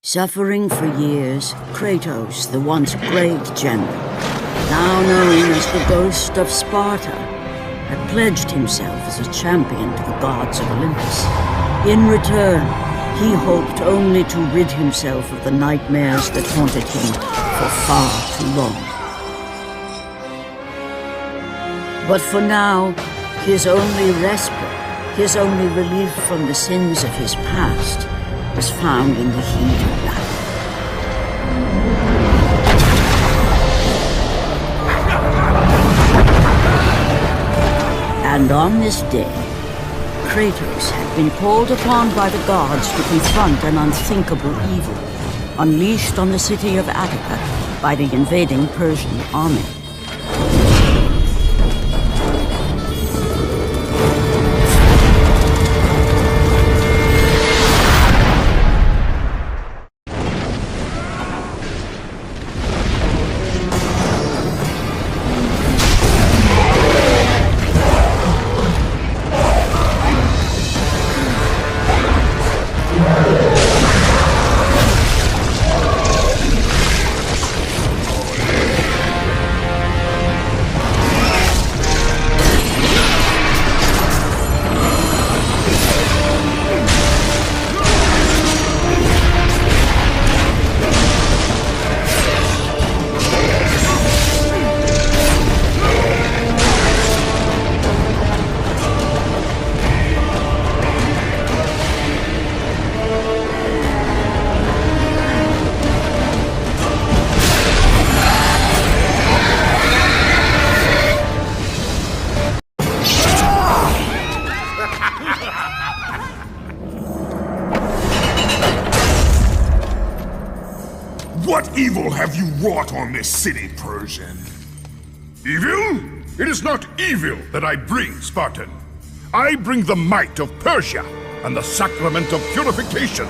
Suffering for years, Kratos, the once great general, now known as the Ghost of Sparta, had pledged himself as a champion to the gods of Olympus. In return, he hoped only to rid himself of the nightmares that haunted him for far too long. But for now, his only respite, his only relief from the sins of his past, was found in the heat of battle. And on this day, Kratos had been called upon by the gods to confront an unthinkable evil, unleashed on the city of Attica by the invading Persian army. What evil have you wrought on this city, Persian? Evil? It is not evil that I bring, Spartan. I bring the might of Persia and the sacrament of purification.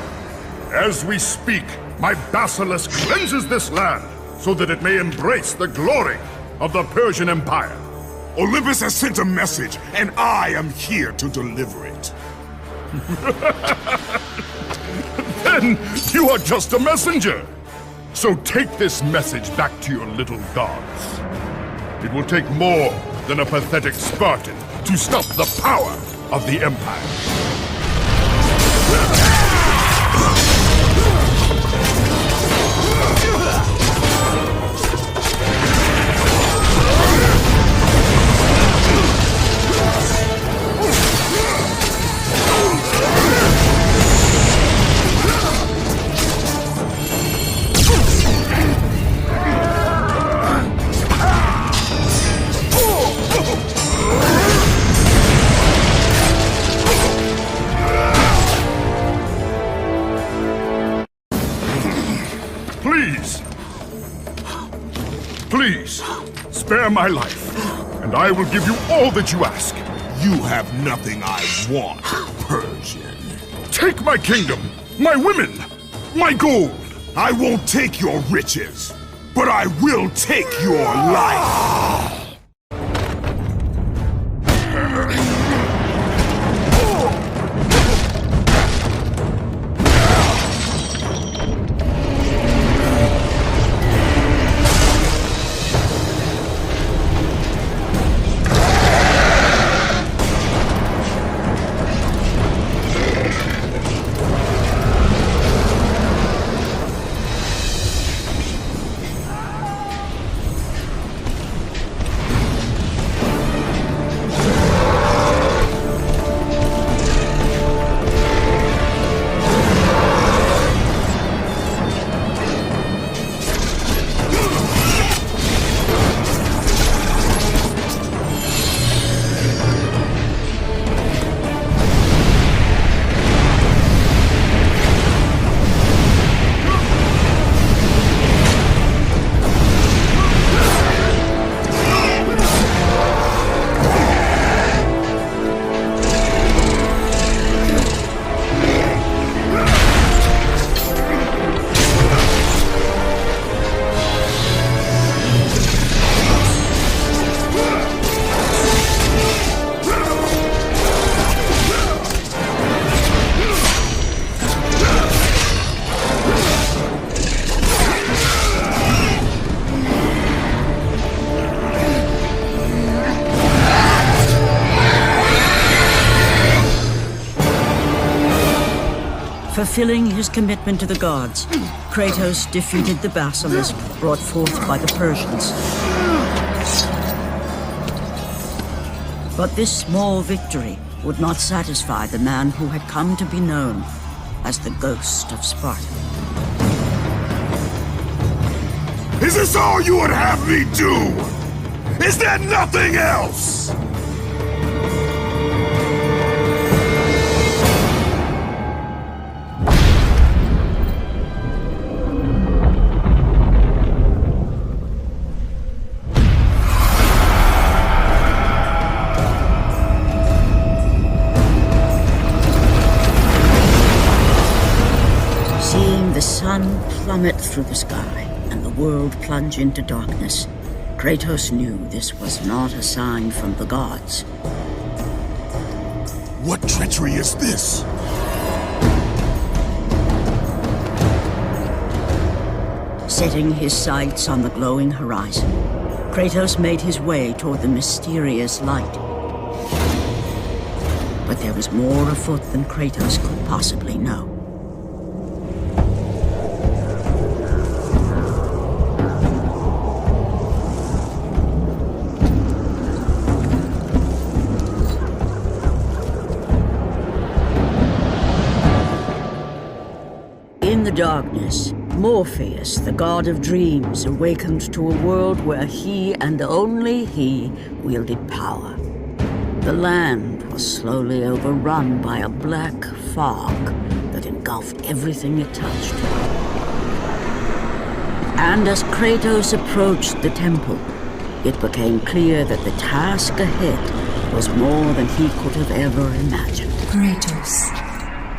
As we speak, my basilisk cleanses this land so that it may embrace the glory of the Persian Empire. Olympus has sent a message, and I am here to deliver it. Then you are just a messenger. So take this message back to your little gods. It will take more than a pathetic Spartan to stop the power of the Empire. Please, spare my life, and I will give you all that you ask. You have nothing I want, Persian. Take my kingdom, my women, my gold. I won't take your riches, but I will take your life. Fulfilling his commitment to the gods, Kratos defeated the basilisk brought forth by the Persians. But this small victory would not satisfy the man who had come to be known as the Ghost of Sparta. Is this all you would have me do? Is there nothing else? Seeing the sun plummet through the sky and the world plunge into darkness, Kratos knew this was not a sign from the gods. What treachery is this? Setting his sights on the glowing horizon, Kratos made his way toward the mysterious light. But there was more afoot than Kratos could possibly know. In the darkness, Morpheus, the god of dreams, awakened to a world where he and only he wielded power. The land was slowly overrun by a black fog that engulfed everything it touched. And as Kratos approached the temple, it became clear that the task ahead was more than he could have ever imagined. Kratos.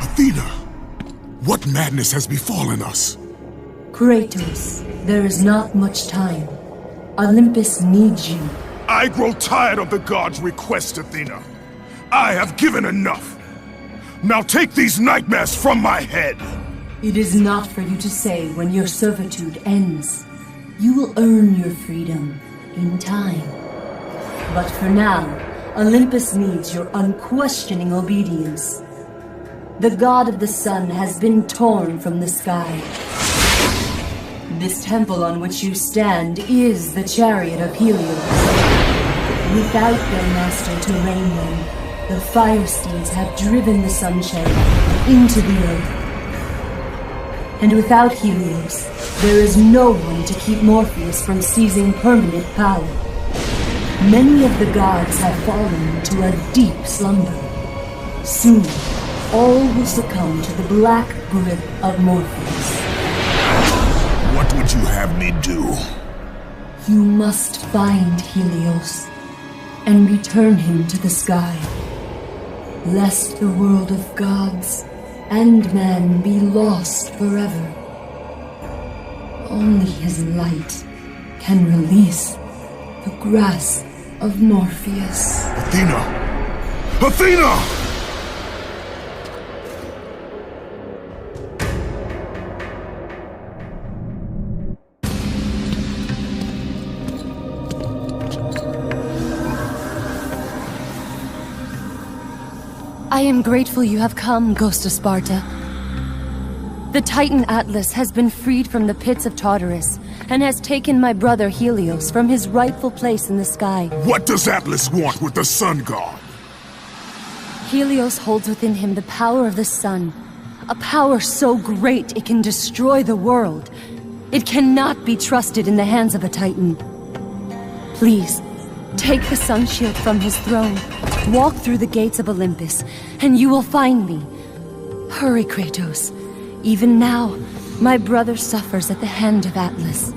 Athena! What madness has befallen us? Kratos, there is not much time. Olympus needs you. I grow tired of the gods' request, Athena. I have given enough. Now take these nightmares from my head. It is not for you to say when your servitude ends. You will earn your freedom in time. But for now, Olympus needs your unquestioning obedience. The god of the sun has been torn from the sky. This temple on which you stand is the chariot of Helios. Without their master to reign them, the fire steeds have driven the sun chariot into the earth. And without Helios, there is no one to keep Morpheus from seizing permanent power. Many of the gods have fallen to a deep slumber. Soon, all will succumb to the black grip of Morpheus. What would you have me do? You must find Helios and return him to the sky, lest the world of gods and man be lost forever. Only his light can release the grasp of Morpheus. Athena! Athena! I am grateful you have come, Ghost of Sparta. The Titan Atlas has been freed from the pits of Tartarus, and has taken my brother Helios from his rightful place in the sky. What does Atlas want with the sun god? Helios holds within him the power of the sun, a power so great it can destroy the world. It cannot be trusted in the hands of a Titan. Please, take the sun shield from his throne, walk through the gates of Olympus, and you will find me. Hurry, Kratos. Even now, my brother suffers at the hand of Atlas.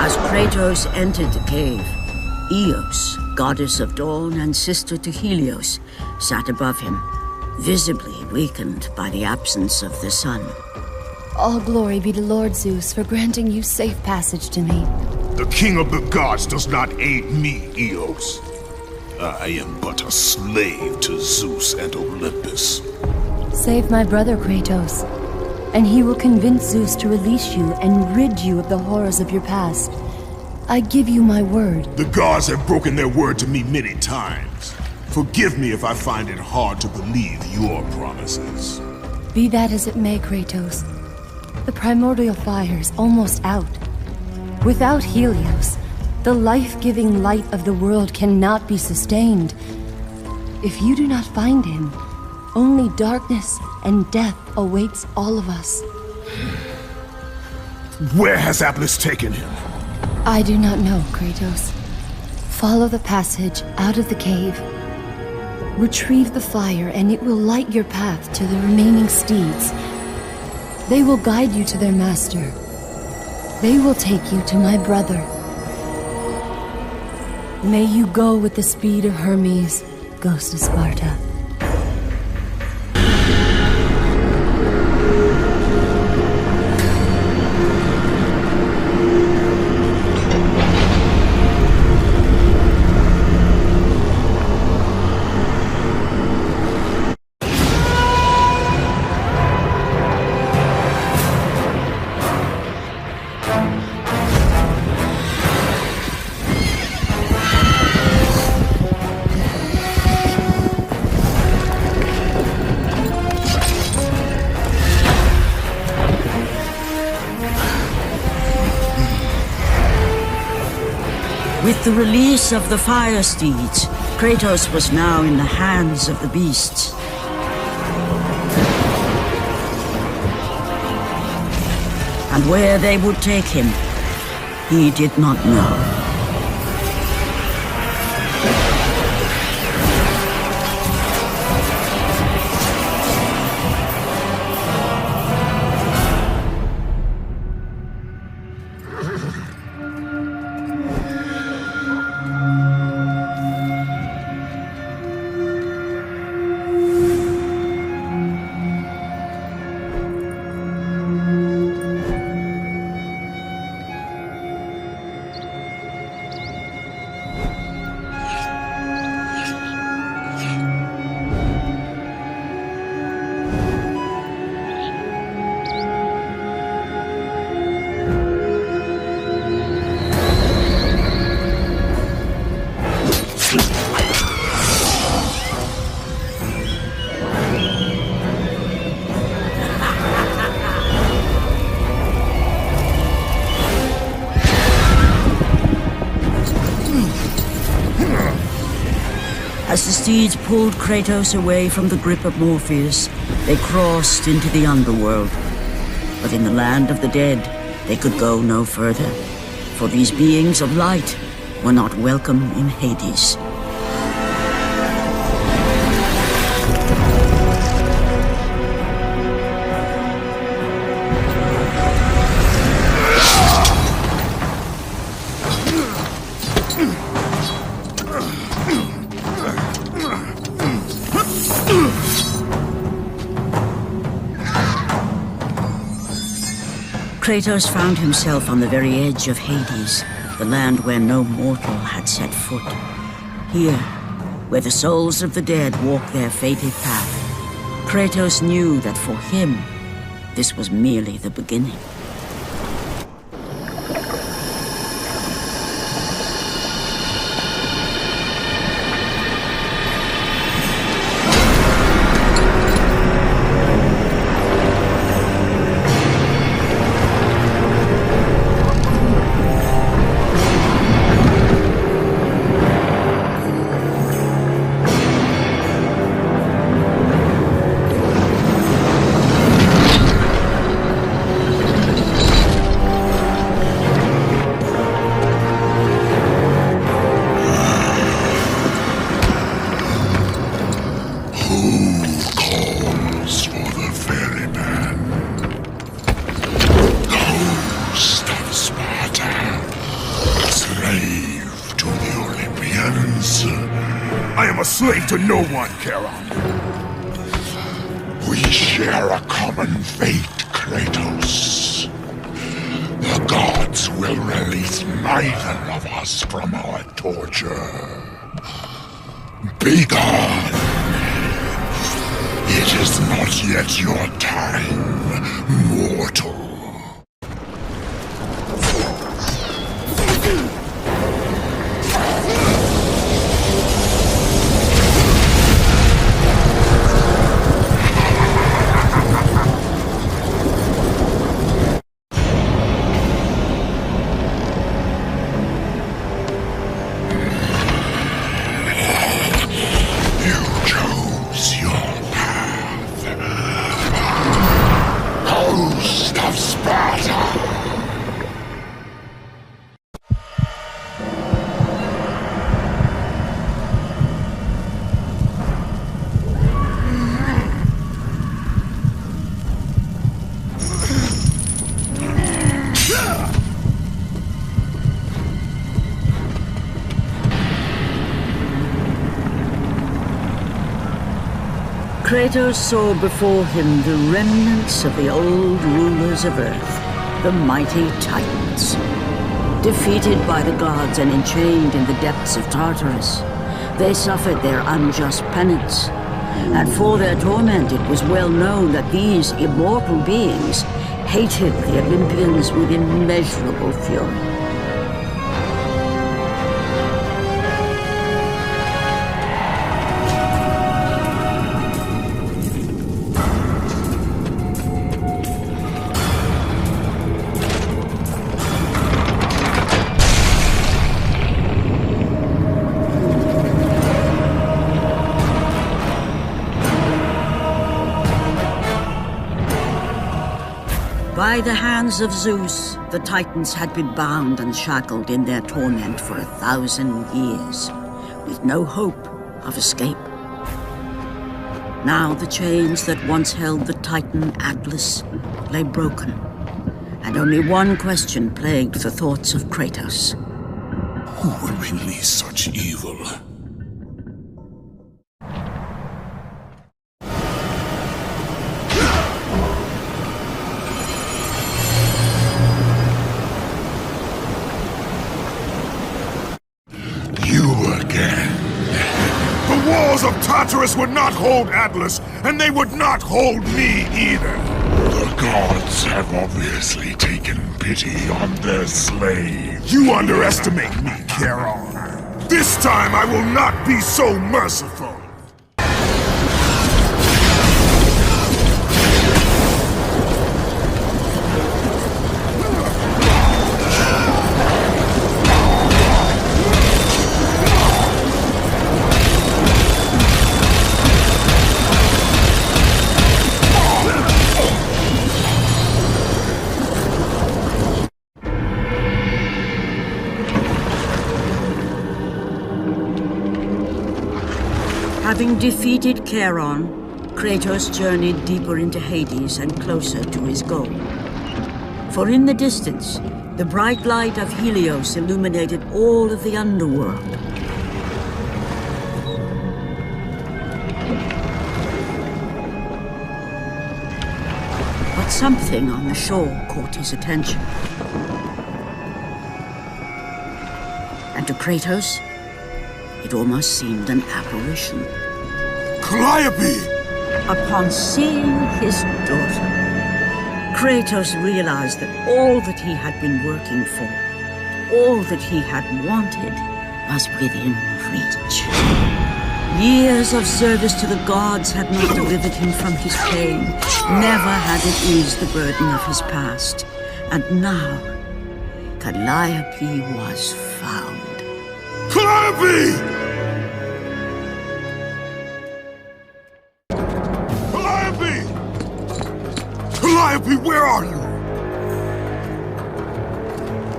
As Kratos entered the cave, Eos, goddess of dawn and sister to Helios, sat above him, visibly weakened by the absence of the sun. All glory be to Lord Zeus for granting you safe passage to me. The king of the gods does not aid me, Eos. I am but a slave to Zeus and Olympus. Save my brother Kratos, and he will convince Zeus to release you and rid you of the horrors of your past. I give you my word. The gods have broken their word to me many times. Forgive me if I find it hard to believe your promises. Be that as it may, Kratos. The primordial fire is almost out. Without Helios, the life-giving light of the world cannot be sustained. If you do not find him, only darkness and death awaits all of us. Where has Atlas taken him? I do not know, Kratos. Follow the passage out of the cave. Retrieve the fire and it will light your path to the remaining steeds. They will guide you to their master. They will take you to my brother. May you go with the speed of Hermes, ghost of Sparta. With the release of the fire steeds, Kratos was now in the hands of the beasts. And where they would take him, he did not know. As the steeds pulled Kratos away from the grip of Morpheus, they crossed into the underworld. But in the land of the dead, they could go no further, for these beings of light were not welcome in Hades. Kratos found himself on the very edge of Hades, the land where no mortal had set foot. Here, where the souls of the dead walk their fated path, Kratos knew that for him, this was merely the beginning. I am a slave to no one, Charon. share a common fate, Kratos. The gods will release neither of us from our torture. Be gone! It is not yet your time, mortal. Kratos saw before him the remnants of the old rulers of Earth, the mighty Titans. Defeated by the gods and enchained in the depths of Tartarus, they suffered their unjust penance. And for their torment it was well known that these immortal beings hated the Olympians with immeasurable fury. By the hands of Zeus, the Titans had been bound and shackled in their torment for 1,000 years, with no hope of escape. Now the chains that once held the Titan Atlas lay broken, and only one question plagued the thoughts of Kratos. Who will release such evil? Of Tartarus would not hold Atlas, and they would not hold me either. The gods have obviously taken pity on their slaves. You underestimate me, Charon. This time I will not be so merciful. Having defeated Charon, Kratos journeyed deeper into Hades and closer to his goal. For in the distance, the bright light of Helios illuminated all of the underworld. But something on the shore caught his attention. And to Kratos, it almost seemed an apparition. Calliope! Upon seeing his daughter, Kratos realized that all that he had been working for, all that he had wanted, was within reach. Years of service to the gods had not delivered him from his pain, never had it eased the burden of his past. And now, Calliope was found. Calliope! Calliope, where are you?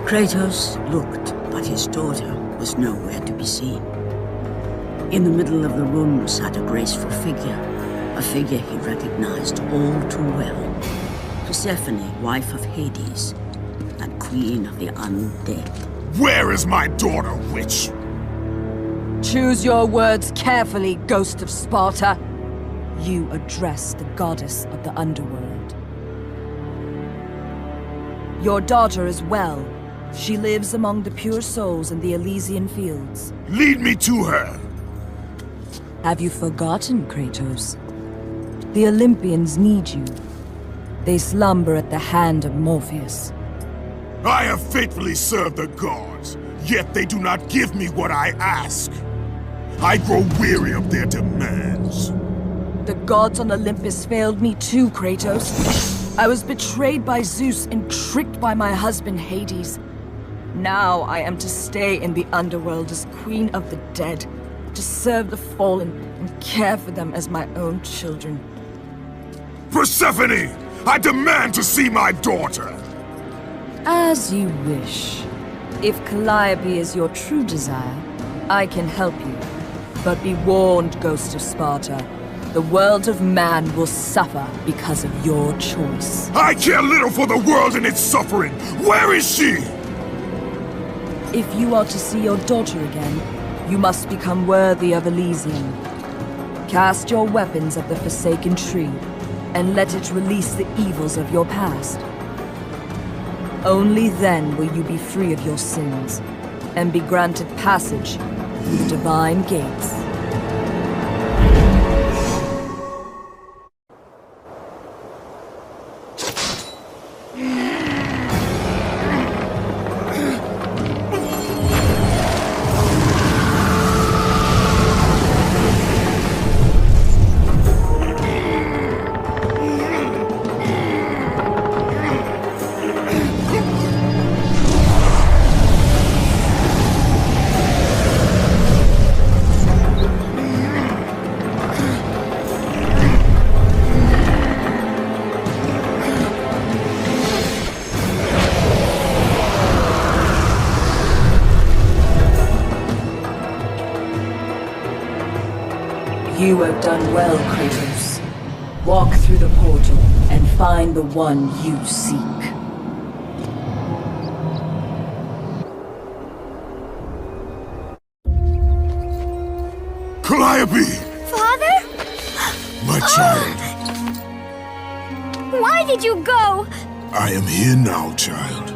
Kratos looked, but his daughter was nowhere to be seen. In the middle of the room sat a graceful figure, a figure he recognized all too well. Persephone, wife of Hades, and queen of the undead. Where is my daughter, witch? Choose your words carefully, Ghost of Sparta. you address the goddess of the underworld. Your daughter is well. She lives among the pure souls in the Elysian fields. Lead me to her! Have you forgotten, Kratos? The Olympians need you. They slumber at the hand of Morpheus. I have faithfully served the gods, yet they do not give me what I ask. I grow weary of their demands. The gods on Olympus failed me too, Kratos. I was betrayed by Zeus and tricked by my husband Hades. Now I am to stay in the underworld as Queen of the Dead, to serve the fallen and care for them as my own children. Persephone! I demand to see my daughter! As you wish. If Calliope is your true desire, I can help you. But be warned, Ghost of Sparta. The world of man will suffer because of your choice. I care little for the world and its suffering! Where is she? If you are to see your daughter again, you must become worthy of Elysium. Cast your weapons at the Forsaken Tree, and let it release the evils of your past. Only then will you be free of your sins, and be granted passage through the divine gates. You have done well, Kratos. Walk through the portal and find the one you seek. Calliope! Father? My child. Why did you go? I am here now, child.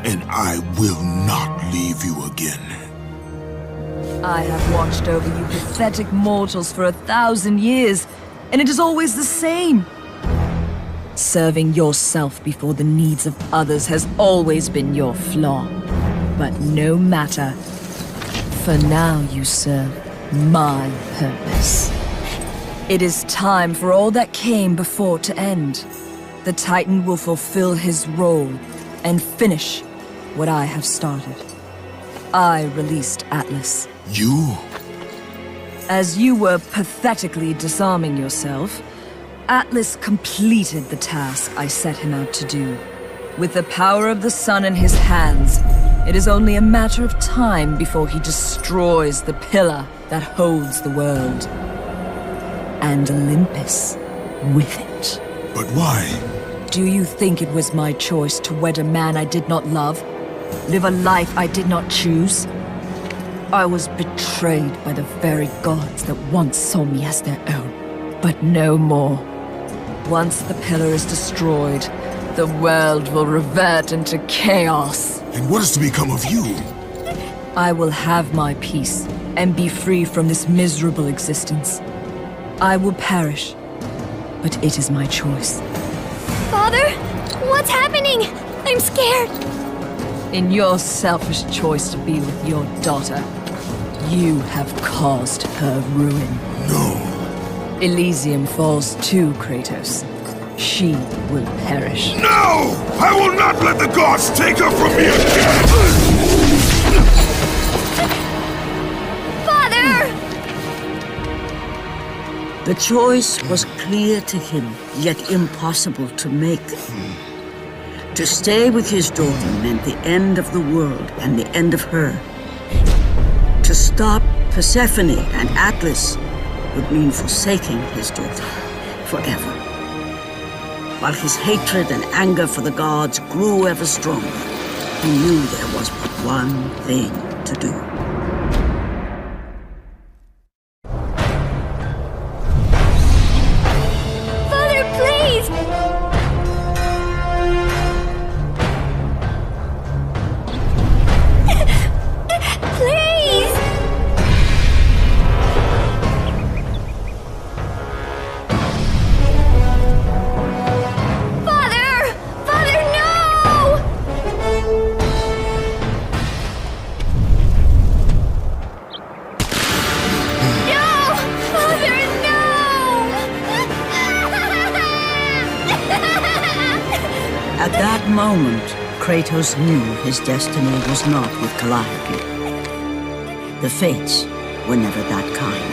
And I will not leave you again. I have watched over you pathetic mortals for 1,000 years, and it is always the same. Serving yourself before the needs of others has always been your flaw. But no matter. For now you serve my purpose. It is time for all that came before to end. The Titan will fulfill his role and finish what I have started. I released Atlas. You? As you were pathetically disarming yourself, Atlas completed the task I set him out to do. With the power of the sun in his hands, it is only a matter of time before he destroys the pillar that holds the world. And Olympus with it. But why? Do you think it was my choice to wed a man I did not love? Live a life I did not choose? I was betrayed by the very gods that once saw me as their own, but no more. Once the pillar is destroyed, the world will revert into chaos. And what is to become of you? I will have my peace and be free from this miserable existence. I will perish, but it is my choice. Father? What's happening? I'm scared. In your selfish choice to be with your daughter, you have caused her ruin. No. Elysium falls too, Kratos. She will perish. No! I will not let the gods take her from me again! Father! The choice was clear to him, yet impossible to make. To stay with his daughter meant the end of the world and the end of her. To stop Persephone and Atlas would mean forsaking his daughter forever. While his hatred and anger for the gods grew ever stronger, he knew there was but one thing to do. At that moment, Kratos knew his destiny was not with Calliope. The fates were never that kind.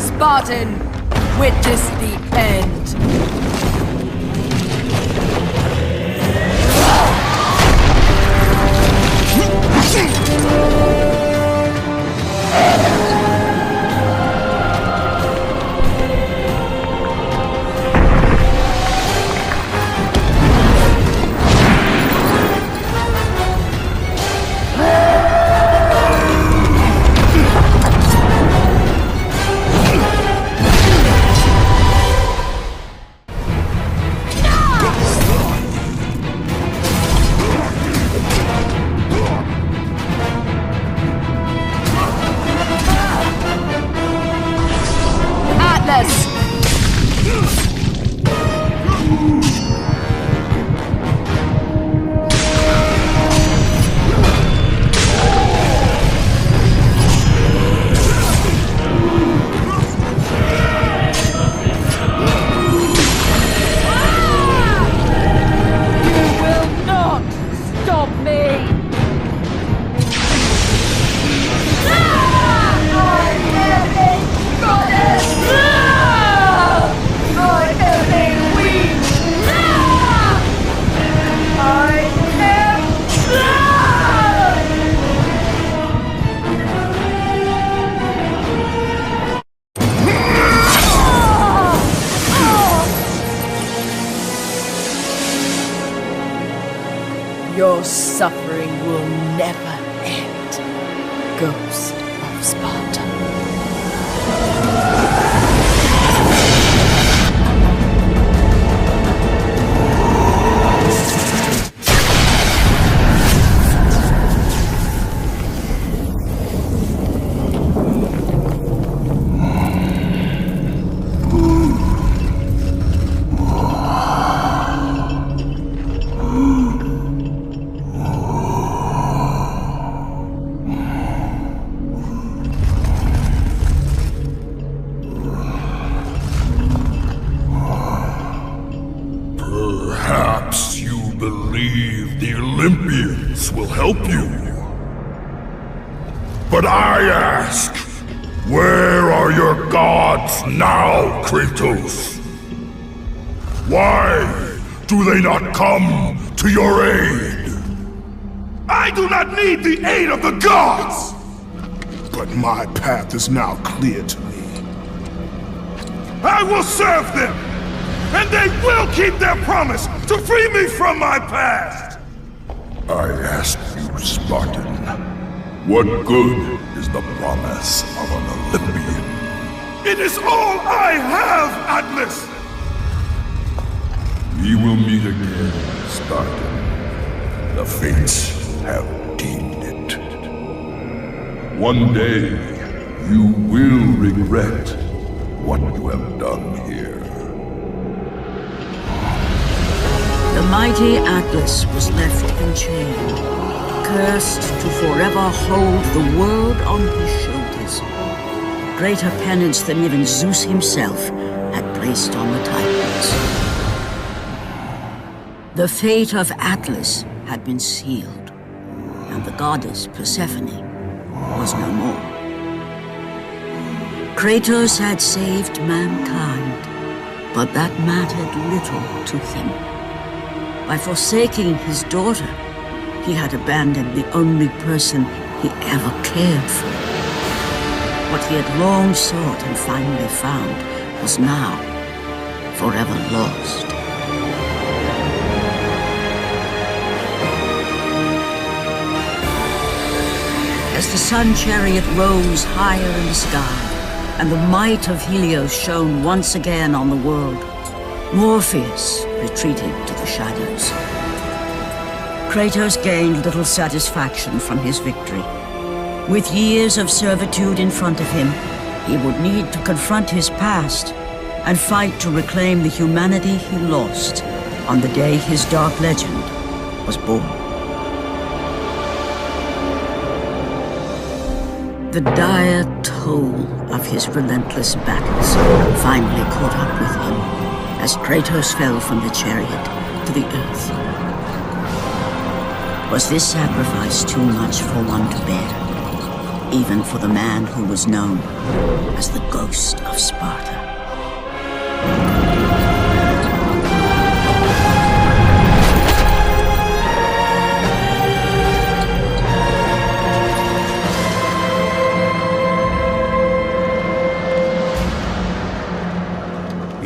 Spartan, witness the end. Your suffering will never end, Ghost of Sparta. Perhaps you believe the Olympians will help you. But I ask, where are your gods now, Kratos? Why do they not come to your aid? I do not need the aid of the gods! But my path is now clear to me. I will serve them, and they will keep their promise to free me from my past! I ask you, Spartan, what good is the promise of an Olympian? It is all I have, Atlas! We will meet again, Spartan. The fates have deemed it. One day, you will regret what you have done here. The mighty Atlas was left enchained, cursed to forever hold the world on his shoulders. Greater penance than even Zeus himself had placed on the Titans. The fate of Atlas had been sealed, and the goddess Persephone was no more. Kratos had saved mankind, but that mattered little to him. By forsaking his daughter, he had abandoned the only person he ever cared for. What he had long sought and finally found was now forever lost. As the sun chariot rose higher in the sky, and the might of Helios shone once again on the world, Morpheus retreated to the shadows. Kratos gained little satisfaction from his victory. With years of servitude in front of him, he would need to confront his past and fight to reclaim the humanity he lost on the day his dark legend was born. The dire toll of his relentless battles finally caught up with him as Kratos fell from the chariot to the earth. Was this sacrifice too much for one to bear, even for the man who was known as the Ghost of Sparta?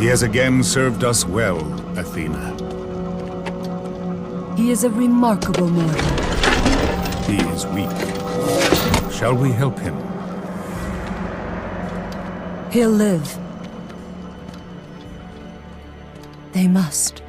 He has again served us well, Athena. He is a remarkable mortal. He is weak. Shall we help him? He'll live. They must.